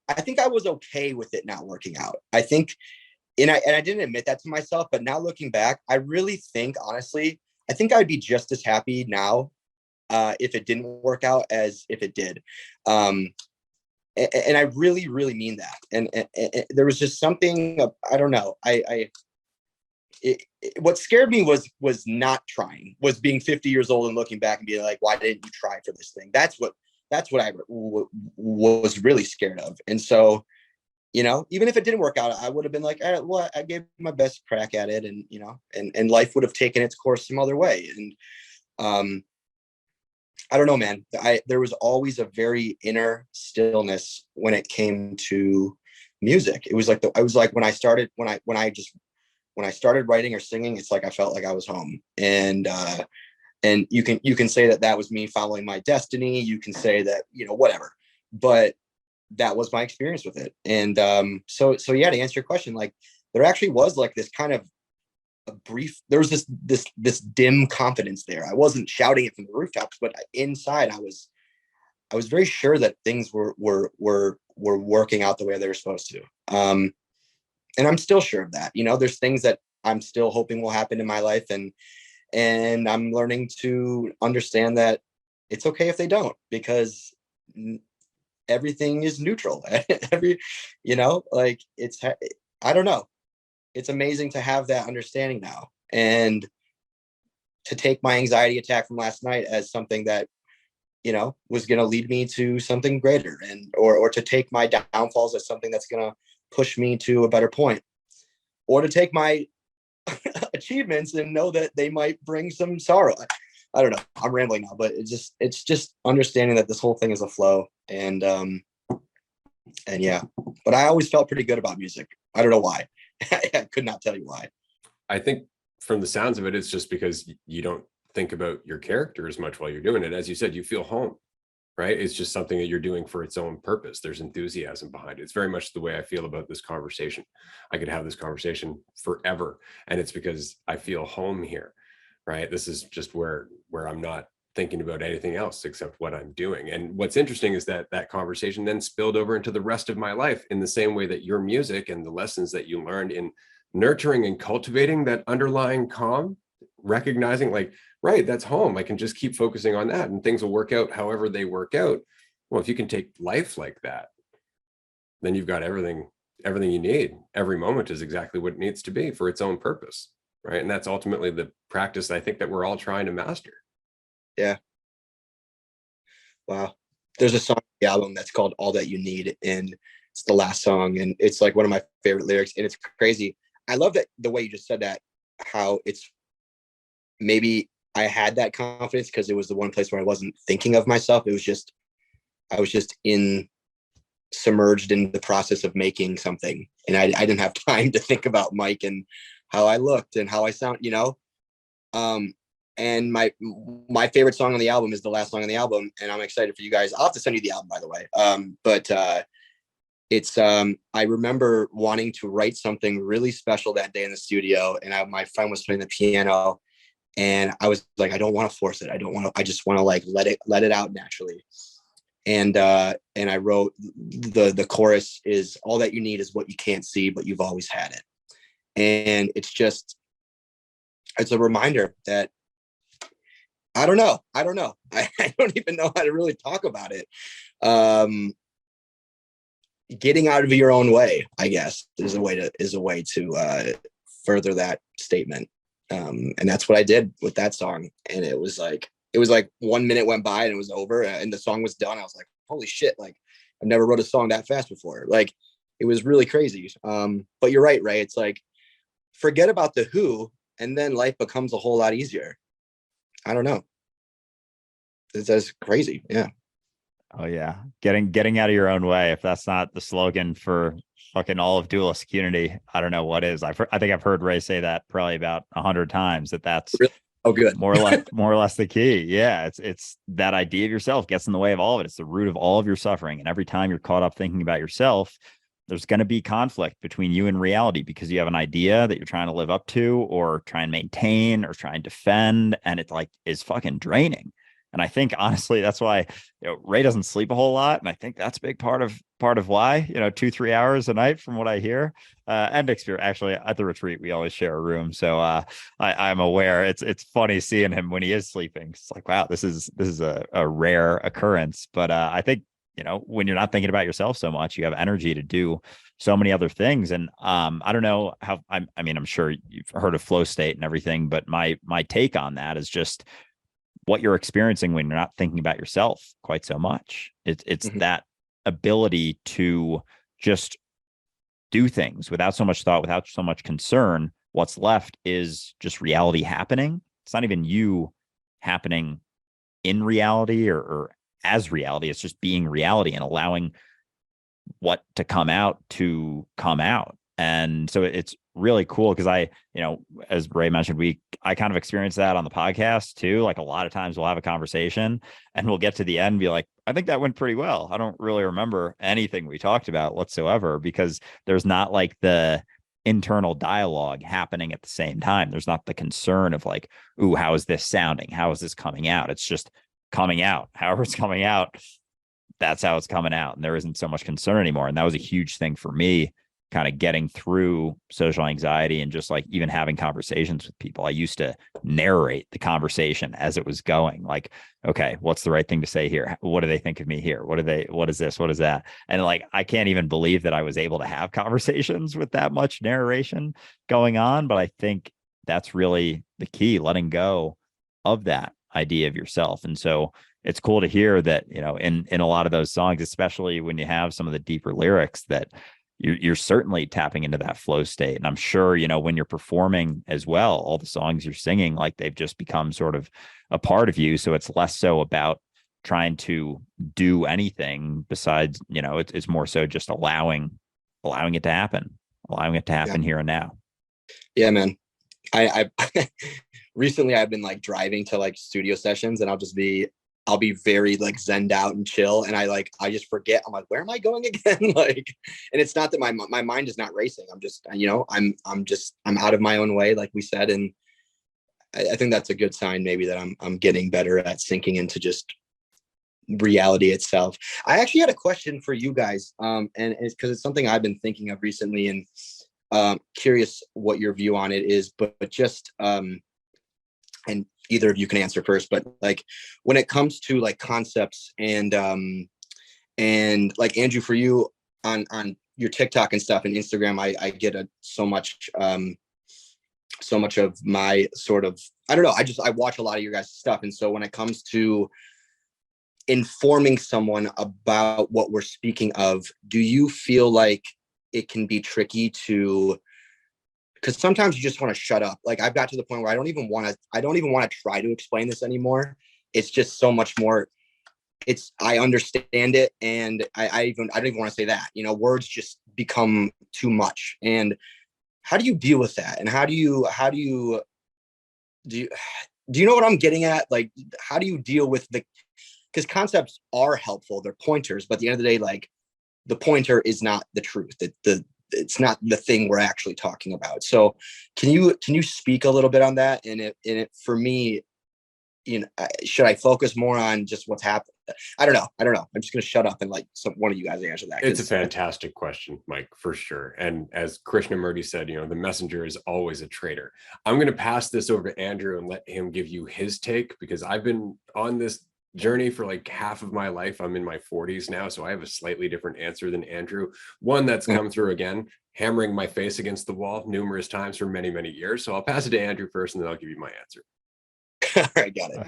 I think I was okay with it not working out. I think, and I didn't admit that to myself, but now looking back, I really think, honestly, I think I'd be just as happy now if it didn't work out as if it did. And I really, really mean that. And there was just something, I don't know. What scared me was not trying, was being 50 years old and looking back and being like, why didn't you try for this thing? That's what I was really scared of. And so, even if it didn't work out, I would have been like, all right, well, I gave my best crack at it, and, and life would have taken its course some other way. And, I don't know, man. There was always a very inner stillness when it came to music. It was like when I started writing or singing, it's like I felt like I was home. And you can say that was me following my destiny. You can say that, whatever, but that was my experience with it. And so yeah, to answer your question, like, there actually was like this kind of there was this dim confidence there. I wasn't shouting it from the rooftops, but inside I was very sure that things were working out the way they were supposed to. And I'm still sure of that. There's things that I'm still hoping will happen in my life, and I'm learning to understand that it's okay if they don't, because everything is neutral. I don't know. It's amazing to have that understanding now, and to take my anxiety attack from last night as something that, was going to lead me to something greater, or to take my downfalls as something that's going to push me to a better point, or to take my achievements and know that they might bring some sorrow. I don't know. I'm rambling now, but it's just understanding that this whole thing is a flow, and yeah, but I always felt pretty good about music. I don't know why. I could not tell you why.
I think from the sounds of it, it's just because you don't think about your character as much while you're doing it. As you said, you feel home, right? It's just something that you're doing for its own purpose. There's enthusiasm behind it. It's very much the way I feel about this conversation. I could have this conversation forever, and it's because I feel home here, right? This is just where I'm not thinking about anything else except what I'm doing. And what's interesting is that conversation then spilled over into the rest of my life, in the same way that your music and the lessons that you learned in nurturing and cultivating that underlying calm, recognizing like, right, that's home. I can just keep focusing on that, and things will work out however they work out. Well, if you can take life like that, then you've got everything you need. Every moment is exactly what it needs to be for its own purpose, right? And that's ultimately the practice I think that we're all trying to master.
Yeah. Wow. There's a song on the album that's called All That You Need. And It's the last song, and it's like one of my favorite lyrics, and it's crazy. I love that the way you just said that, how it's maybe I had that confidence because it was the one place where I wasn't thinking of myself. It was just, I was just submerged in the process of making something. And I didn't have time to think about Mike and how I looked and how I sound, and my favorite song on the album is the last song on the album. And I'm excited for you guys. I'll have to send you the album, by the way. But it's, I remember wanting to write something really special that day in the studio. And my friend was playing the piano, and I was like, I don't want to force it. I just want to like, let it out naturally. And I wrote the chorus is, all that you need is what you can't see, but you've always had it. And it's a reminder that I don't know. I don't even know how to really talk about it. Getting out of your own way, I guess, is a way to further that statement. And that's what I did with that song. And it was like 1 minute went by and it was over and the song was done. I was like, holy shit. Like, I've never wrote a song that fast before. Like, it was really crazy. But you're right, Ray. It's like, forget about the who, and then life becomes a whole lot easier. I don't know. That's crazy. Yeah.
Oh yeah. Getting out of your own way. If that's not the slogan for fucking all of Duelist community, I don't know what is. I think I've heard Ray say that probably about 100 times, that's
really? Oh, good.
more or less the key. Yeah. It's that idea of yourself gets in the way of all of it. It's the root of all of your suffering. And every time you're caught up thinking about yourself, there's going to be conflict between you and reality because you have an idea that you're trying to live up to or try and maintain or try and defend. And it like is fucking draining. And I think honestly, that's why Ray doesn't sleep a whole lot. And I think that's a big part of why, 2-3 hours a night from what I hear. And experience actually at the retreat, we always share a room. So I'm aware it's funny seeing him when he is sleeping. It's like, wow, this is a rare occurrence. But I think, when you're not thinking about yourself so much, you have energy to do so many other things. And I don't know how, I mean, I'm sure you've heard of flow state and everything, but my take on that is just what you're experiencing when you're not thinking about yourself quite so much. It's that ability to just do things without so much thought, without so much concern. What's left is just reality happening. It's not even you happening in reality or as reality. It's just being reality and allowing what to come out. And so it's really cool because I, as Ray mentioned, I kind of experienced that on the podcast too. Like a lot of times we'll have a conversation and we'll get to the end and be like, I think that went pretty well. I don't really remember anything we talked about whatsoever because there's not like the internal dialogue happening at the same time. There's not the concern of like, ooh, how is this sounding? How is this coming out? It's just coming out. However it's coming out, that's how it's coming out. And there isn't so much concern anymore. And that was a huge thing for me, kind of getting through social anxiety and just like even having conversations with people. I used to narrate the conversation as it was going, like, okay, what's the right thing to say here? What do they think of me here? What is this? What is that? And like, I can't even believe that I was able to have conversations with that much narration going on. But I think that's really the key, letting go of that idea of yourself. And so it's cool to hear that, in a lot of those songs, especially when you have some of the deeper lyrics, that you're certainly tapping into that flow state. And I'm sure, when you're performing as well, all the songs you're singing, like they've just become sort of a part of you. So it's less so about trying to do anything besides, it's more so just allowing it to happen, here and now.
Yeah, man. I recently I've been like driving to like studio sessions and I'll be very like zenned out and chill. And I just forget. I'm like, where am I going again? Like, and it's not that my mind is not racing. I'm just, I'm out of my own way, like we said. And I think that's a good sign maybe that I'm getting better at sinking into just reality itself. I actually had a question for you guys. And it's because it's something I've been thinking of recently and curious what your view on it is, but just, and either of you can answer first, but like when it comes to like concepts and like Andrew, for you on your TikTok and stuff and Instagram, I get so much of my sort of, I don't know. I watch a lot of your guys' stuff. And so when it comes to informing someone about what we're speaking of, do you feel like it can be tricky to, because sometimes you just want to shut up. Like I've got to the point where I don't even want to try to explain this anymore. It's just so much more. I understand it. And I don't even want to say that, words just become too much. And how do you deal with that? And do you know what I'm getting at? Like, how do you deal with because concepts are helpful. They're pointers, but at the end of the day, like the pointer is not the truth. It's not the thing we're actually talking about. So can you speak a little bit on that? And it for me, should I focus more on just what's happened? I don't know. I'm just going to shut up and one of you guys answer that.
It's a fantastic question, Mike, for sure. And as Krishnamurti said, the messenger is always a traitor. I'm going to pass this over to Andrew and let him give you his take, because I've been on this journey for like half of my life. I'm in my 40s now, so I have a slightly different answer than Andrew. One that's come through, again, hammering my face against the wall numerous times for many, many years. So I'll pass it to Andrew first, and then I'll give you my answer.
All right, got it.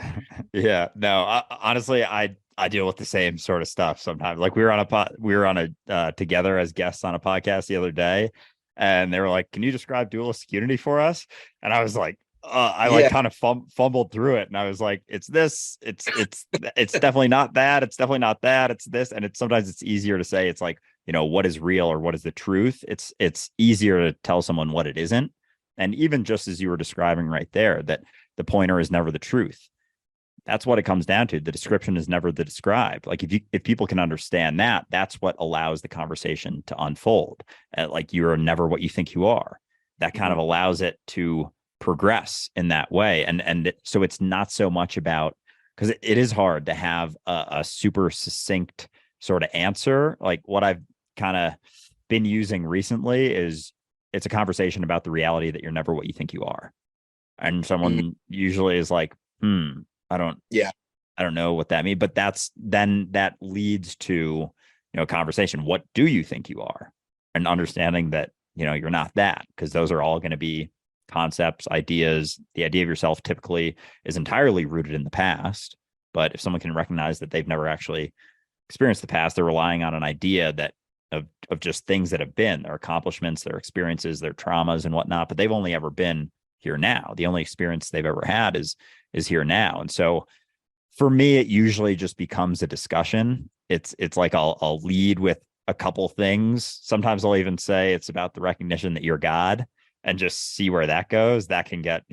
Yeah, no, honestly, I deal with the same sort of stuff sometimes. Like we were on a together as guests on a podcast the other day, and they were like, "Can you describe dualistic unity for us?" And I was like, kind of fumbled through it, and I was like, "It's this. It's definitely not that. It's definitely not that. It's this." And sometimes it's easier to say it's like, what is real or what is the truth. It's easier to tell someone what it isn't. And even just as you were describing right there, that the pointer is never the truth. That's what it comes down to. The description is never the described. Like if people can understand that, that's what allows the conversation to unfold. Like you are never what you think you are. That kind of allows it to progress in that way. So it's not so much about, because it is hard to have a super succinct sort of answer. Like what I've kind of been using recently is it's a conversation about the reality that you're never what you think you are. And someone usually is like, I don't know what that means. But that leads to, a conversation. What do you think you are? And understanding that, you're not that, because those are all going to be concepts, ideas. The idea of yourself typically is entirely rooted in the past. But if someone can recognize that they've never actually experienced the past, they're relying on an idea that of just things that have been, their accomplishments, their experiences, their traumas and whatnot, but they've only ever been here now. The only experience they've ever had is here now. And so for me, it usually just becomes a discussion. It's like I'll lead with a couple things. Sometimes I'll even say it's about the recognition that you're God, and just see where that goes. That can get,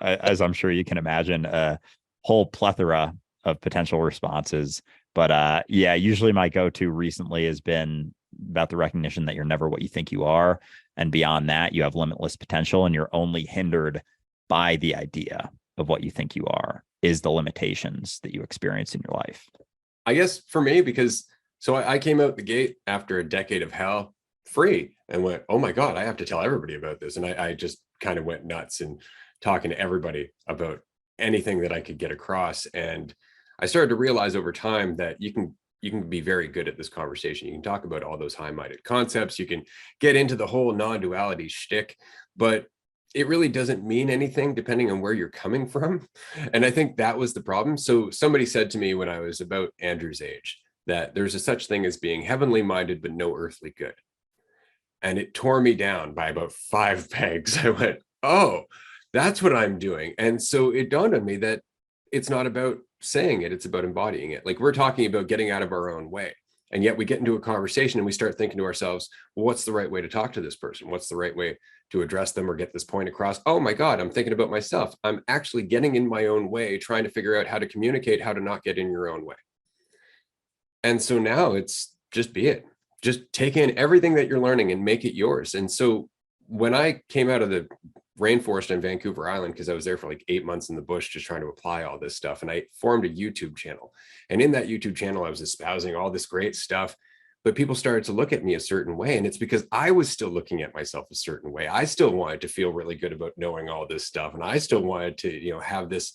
as I'm sure you can imagine, a whole plethora of potential responses. But usually my go-to recently has been about the recognition that you're never what you think you are. And beyond that, you have limitless potential, and you're only hindered by the idea of what you think you are, is the limitations that you experience in your life.
I guess for me, because I came out the gate after a decade of hell free and went, oh my God, I have to tell everybody about this. And I just kind of went nuts and talking to everybody about anything that I could get across. And I started to realize over time that you can be very good at this conversation. You can talk about all those high-minded concepts. You can get into the whole non-duality shtick, but it really doesn't mean anything depending on where you're coming from. And I think that was the problem. So somebody said to me when I was about Andrew's age that there's a such thing as being heavenly minded, but no earthly good. And it tore me down by about 5 pegs. I went, oh, that's what I'm doing. And so it dawned on me that it's not about saying it, it's about embodying it. Like we're talking about getting out of our own way. And yet we get into a conversation and we start thinking to ourselves, well, what's the right way to talk to this person? What's the right way to address them or get this point across? Oh my God, I'm thinking about myself. I'm actually getting in my own way, trying to figure out how to communicate, how to not get in your own way. And so now it's just be it. Just take in everything that you're learning and make it yours. And so when I came out of the rainforest on Vancouver Island, because I was there for like 8 months in the bush just trying to apply all this stuff, and I formed a YouTube channel. And in that YouTube channel, I was espousing all this great stuff, but people started to look at me a certain way. And it's because I was still looking at myself a certain way. I still wanted to feel really good about knowing all this stuff. And I still wanted to, have this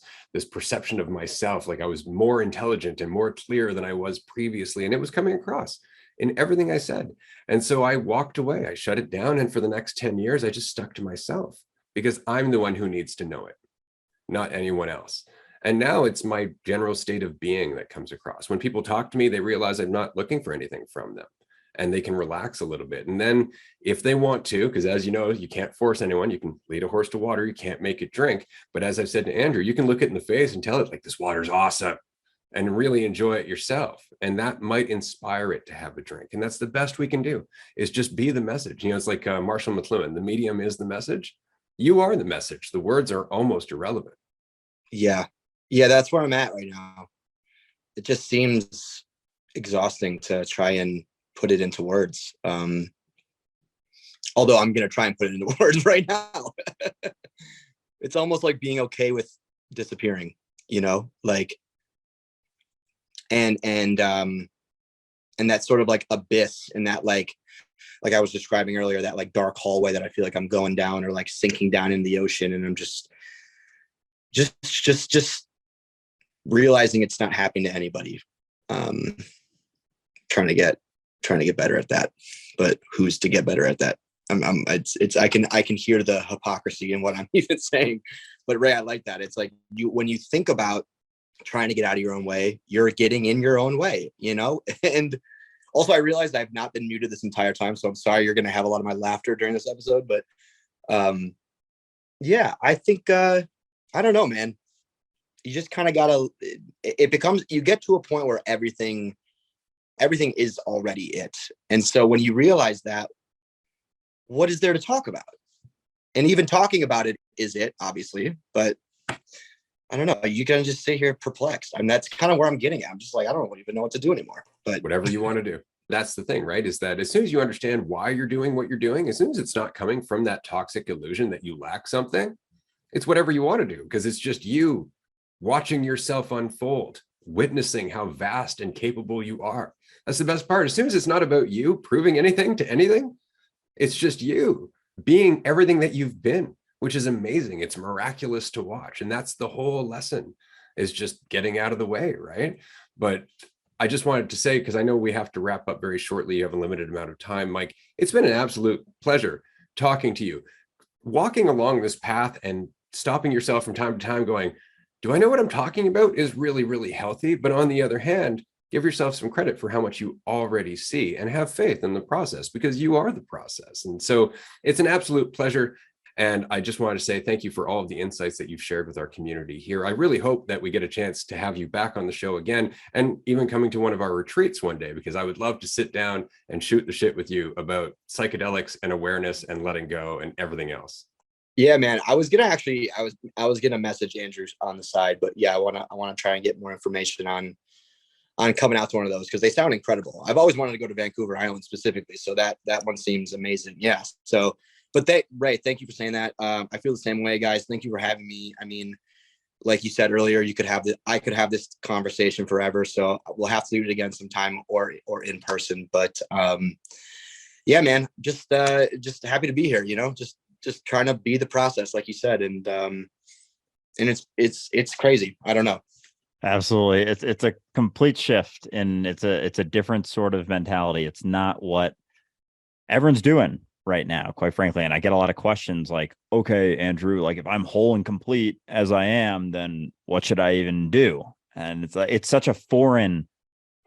perception of myself, like I was more intelligent and more clear than I was previously. And it was coming across in everything I said. And so I walked away, I shut it down. And for the next 10 years, I just stuck to myself because I'm the one who needs to know it, not anyone else. And now it's my general state of being that comes across. When people talk to me, they realize I'm not looking for anything from them, and they can relax a little bit. And then if they want to, because as you know, you can't force anyone, you can lead a horse to water, you can't make it drink. But as I've said to Andrew, you can look it in the face and tell it like, this water's awesome, and really enjoy it yourself. And that might inspire it to have a drink. And that's the best we can do, is just be the message. You know, it's like Marshall McLuhan, the medium is the message. You are the message. The words are almost irrelevant.
Yeah. Yeah, that's where I'm at right now. It just seems exhausting to try and put it into words. Although I'm going to try and put it into words right now. It's almost like being okay with disappearing, you know, like, and that sort of like abyss, and that like I was describing earlier, that like dark hallway that I feel like I'm going down, or like sinking down in the ocean, and I'm just realizing it's not happening to anybody. Trying to get better at that, but who's to get better at that? I can hear the hypocrisy in what I'm even saying, but Ray, I like that. It's like when you think about trying to get out of your own way, you're getting in your own way, you know? And also I realized I've not been muted this entire time, so I'm sorry you're going to have a lot of my laughter during this episode, but yeah, I think, I don't know, man. You just kind of gotta, you get to a point where everything is already it. And so when you realize that, what is there to talk about? And even talking about it is it, obviously, but I don't know. You can just sit here perplexed. And that's kind of where I'm getting at. I'm just like, I don't even know what to do anymore. But
whatever you want to do. That's the thing, right? Is that as soon as you understand why you're doing what you're doing, as soon as it's not coming from that toxic illusion that you lack something, it's whatever you want to do, because it's just you watching yourself unfold, witnessing how vast and capable you are. That's the best part. As soon as it's not about you proving anything to anything, it's just you being everything that you've been, which is amazing. It's miraculous to watch. And that's the whole lesson, is just getting out of the way, right? But I just wanted to say, because I know we have to wrap up very shortly, you have a limited amount of time, Mike, it's been an absolute pleasure talking to you, walking along this path and stopping yourself from time to time going, do I know what I'm talking about, is really, really healthy. But on the other hand, give yourself some credit for how much you already see, and have faith in the process, because you are the process. And so it's an absolute pleasure. And I just wanted to say thank you for all of the insights that you've shared with our community here. I really hope that we get a chance to have you back on the show again, and even coming to one of our retreats one day, because I would love to sit down and shoot the shit with you about psychedelics and awareness and letting go and everything else.
Yeah, man, I was gonna message Andrew on the side, but yeah, I wanna try and get more information on coming out to one of those, because they sound incredible. I've always wanted to go to Vancouver Island specifically, so that one seems amazing. Yeah. So, but Ray, thank you for saying that. I feel the same way, guys. Thank you for having me. I mean, like you said earlier, I could have this conversation forever. So we'll have to do it again sometime, or in person. But yeah, man, just happy to be here. You know, just trying to be the process, like you said, and it's crazy. I don't know.
Absolutely. It's a complete shift, and it's a different sort of mentality. It's not what everyone's doing right now, quite frankly. And I get a lot of questions like, okay, Andrew, like if I'm whole and complete as I am, then what should I even do? And it's such a foreign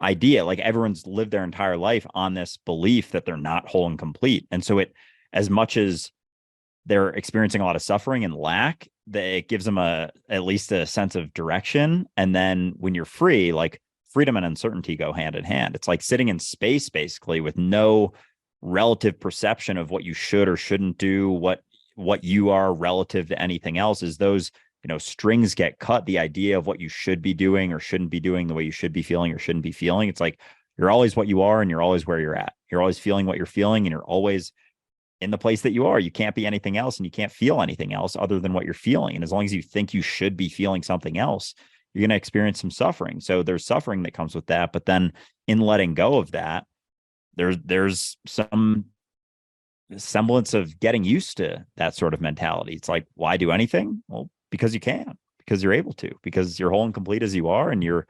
idea. Like everyone's lived their entire life on this belief that they're not whole and complete. And so as much as they're experiencing a lot of suffering and lack, that it gives them at least a sense of direction. And then when you're free, like freedom and uncertainty go hand in hand. It's like sitting in space, basically, with no relative perception of what you should or shouldn't do, what you are relative to anything else. Is those, strings get cut, the idea of what you should be doing or shouldn't be doing, the way you should be feeling or shouldn't be feeling. It's like you're always what you are, and you're always where you're at. You're always feeling what you're feeling, and you're always in the place that you are. You can't be anything else, and you can't feel anything else other than what you're feeling. And as long as you think you should be feeling something else, you're going to experience some suffering. So there's suffering that comes with that. But then in letting go of that, there's some semblance of getting used to that sort of mentality. It's like, why do anything? Well, because you can, because you're able to, because you're whole and complete as you are, and you're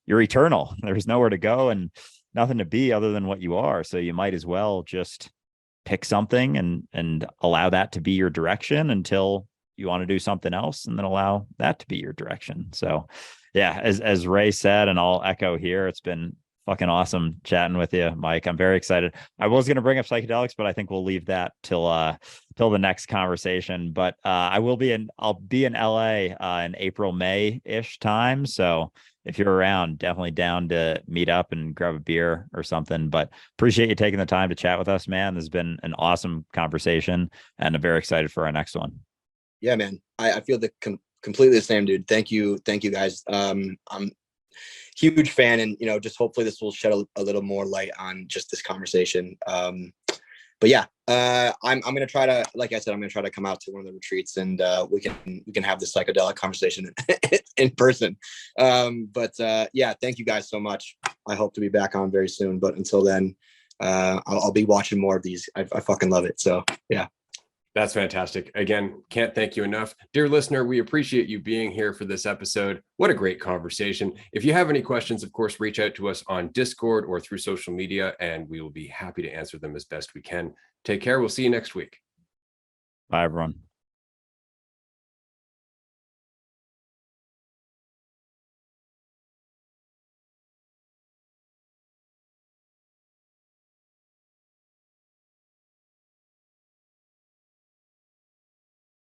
eternal. There's nowhere to go and nothing to be other than what you are. So you might as well just pick something and allow that to be your direction until you want to do something else, and then allow that to be your direction. So yeah, as Ray said, and I'll echo here, it's been fucking awesome chatting with you, Mike. I'm very excited. I was going to bring up psychedelics, but I think we'll leave that till the next conversation. But I'll be in LA in April, May-ish time. So if you're around, definitely down to meet up and grab a beer or something. But appreciate you taking the time to chat with us, man. This has been an awesome conversation, and I'm very excited for our next one.
Yeah, man. I feel completely the same, dude. Thank you guys. I'm huge fan, and just hopefully this will shed a little more light on just this conversation. But yeah, I'm gonna try to, like I said, I'm gonna try to come out to one of the retreats, and we can have this psychedelic conversation in person. But yeah, thank you guys so much. I hope to be back on very soon, but until then, I'll be watching more of these. I fucking love it. So yeah.
That's fantastic. Again, can't thank you enough. Dear listener, we appreciate you being here for this episode. What a great conversation. If you have any questions, of course, reach out to us on Discord or through social media, and we will be happy to answer them as best we can. Take care. We'll see you next week.
Bye, everyone.